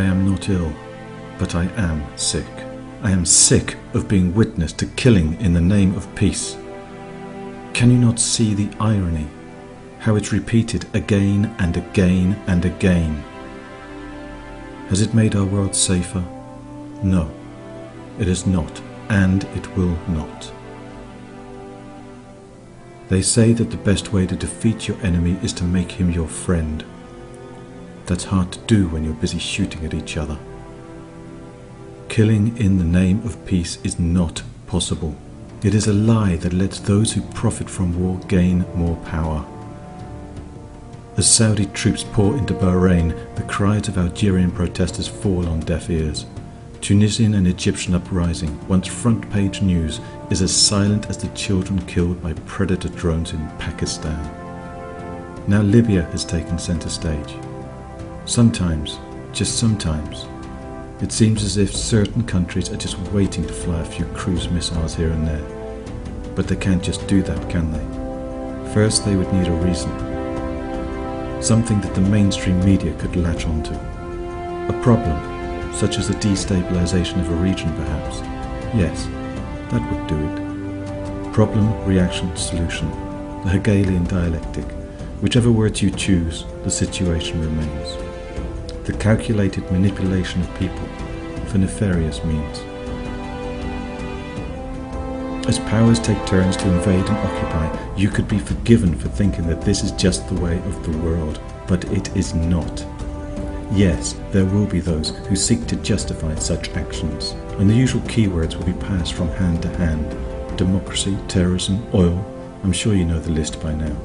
I am not ill, but I am sick. I am sick of being witness to killing in the name of peace. Can you not see the irony? How it's repeated again and again and again. Has it made our world safer? No, it has not, and it will not. They say that the best way to defeat your enemy is to make him your friend. That's hard to do when you're busy shooting at each other. Killing in the name of peace is not possible. It is a lie that lets those who profit from war gain more power. As Saudi troops pour into Bahrain, the cries of Algerian protesters fall on deaf ears. Tunisian and Egyptian uprising, once front-page news, is as silent as the children killed by predator drones in Pakistan. Now Libya has taken centre stage. Sometimes, just sometimes, it seems as if certain countries are just waiting to fly a few cruise missiles here and there. But they can't just do that, can they? First, they would need a reason. Something that the mainstream media could latch onto. A problem, such as the destabilization of a region perhaps. Yes, that would do it. Problem, reaction, solution. The Hegelian dialectic. Whichever words you choose, the situation remains. The calculated manipulation of people for nefarious means. As powers take turns to invade and occupy, you could be forgiven for thinking that this is just the way of the world, but it is not. Yes, there will be those who seek to justify such actions, and the usual keywords will be passed from hand to hand. Democracy, terrorism, oil, I'm sure you know the list by now.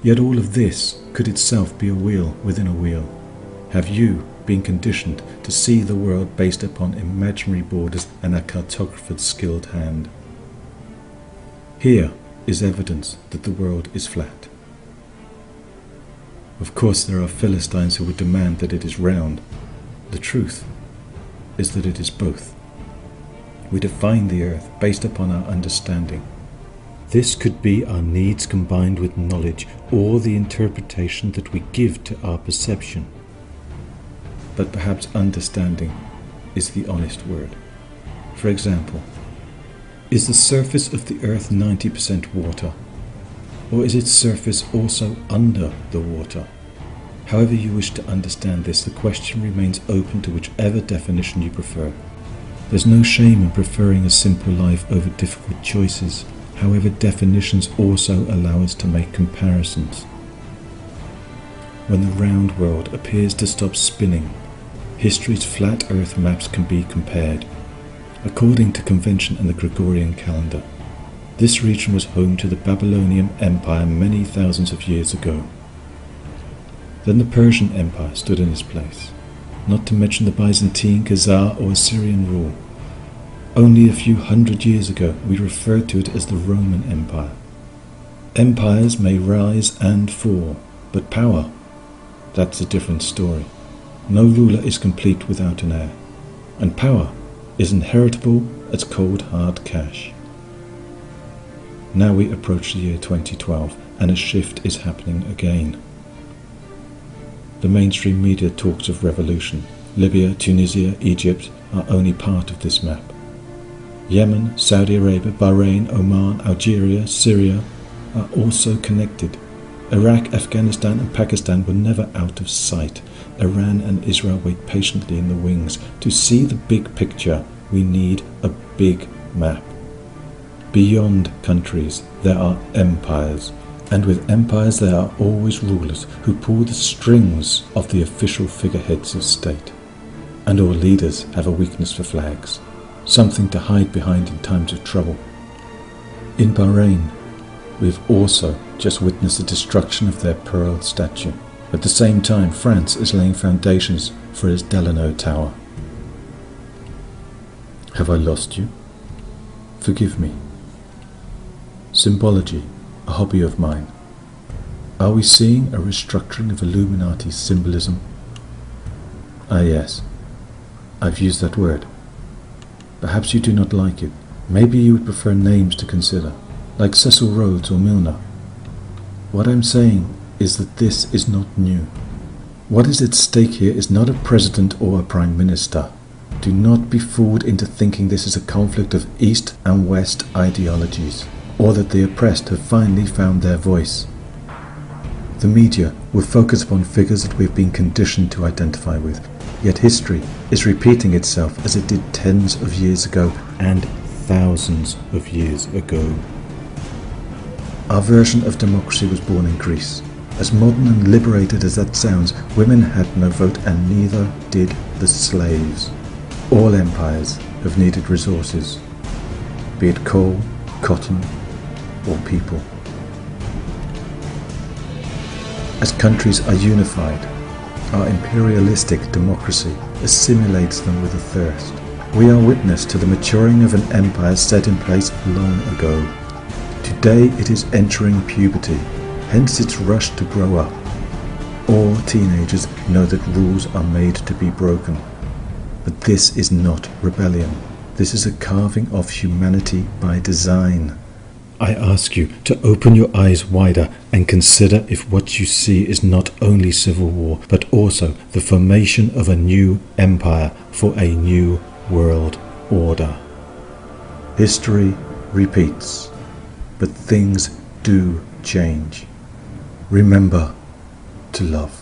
Yet all of this could itself be a wheel within a wheel. Have you been conditioned to see the world based upon imaginary borders and a cartographer's skilled hand? Here is evidence that the world is flat. Of course there are Philistines who would demand that it is round. The truth is that it is both. We define the earth based upon our understanding. This could be our needs combined with knowledge, or the interpretation that we give to our perception. But perhaps understanding is the honest word. For example, is the surface of the earth 90% water? Or is its surface also under the water? However you wish to understand this, the question remains open to whichever definition you prefer. There's no shame in preferring a simple life over difficult choices. However, definitions also allow us to make comparisons. When the round world appears to stop spinning, history's flat earth maps can be compared. According to convention and the Gregorian calendar, this region was home to the Babylonian Empire many thousands of years ago. Then the Persian Empire stood in its place, not to mention the Byzantine, Khazar or Assyrian rule. Only a few hundred years ago we referred to it as the Roman Empire. Empires may rise and fall, but power, that's a different story. No ruler is complete without an heir, and power is inheritable as cold hard cash. Now we approach the year 2012 and a shift is happening again. The mainstream media talks of revolution. Libya, Tunisia, Egypt are only part of this map. Yemen, Saudi Arabia, Bahrain, Oman, Algeria, Syria are also connected. Iraq, Afghanistan and Pakistan were never out of sight. Iran and Israel wait patiently in the wings. To see the big picture, we need a big map. Beyond countries, there are empires. And with empires there are always rulers who pull the strings of the official figureheads of state. And all leaders have a weakness for flags, something to hide behind in times of trouble. In Bahrain, we've also just witnessed the destruction of their pearl statue. At the same time, France is laying foundations for its Delano Tower. Have I lost you? Forgive me. Symbology, a hobby of mine. Are we seeing a restructuring of Illuminati symbolism? Ah yes, I've used that word. Perhaps you do not like it. Maybe you would prefer names to consider, like Cecil Rhodes or Milner. What I'm saying is that this is not new. What is at stake here is not a president or a prime minister. Do not be fooled into thinking this is a conflict of East and West ideologies, or that the oppressed have finally found their voice. The media will focus upon figures that we have been conditioned to identify with, yet history is repeating itself as it did tens of years ago and thousands of years ago. Our version of democracy was born in Greece. As modern and liberated as that sounds, women had no vote and neither did the slaves. All empires have needed resources, be it coal, cotton, or people. As countries are unified, our imperialistic democracy assimilates them with a thirst. We are witness to the maturing of an empire set in place long ago. Today it is entering puberty, hence its rush to grow up. All teenagers know that rules are made to be broken. But this is not rebellion. This is a carving of humanity by design. I ask you to open your eyes wider and consider if what you see is not only civil war, but also the formation of a new empire for a new world order. History repeats, but things do change. Remember to love.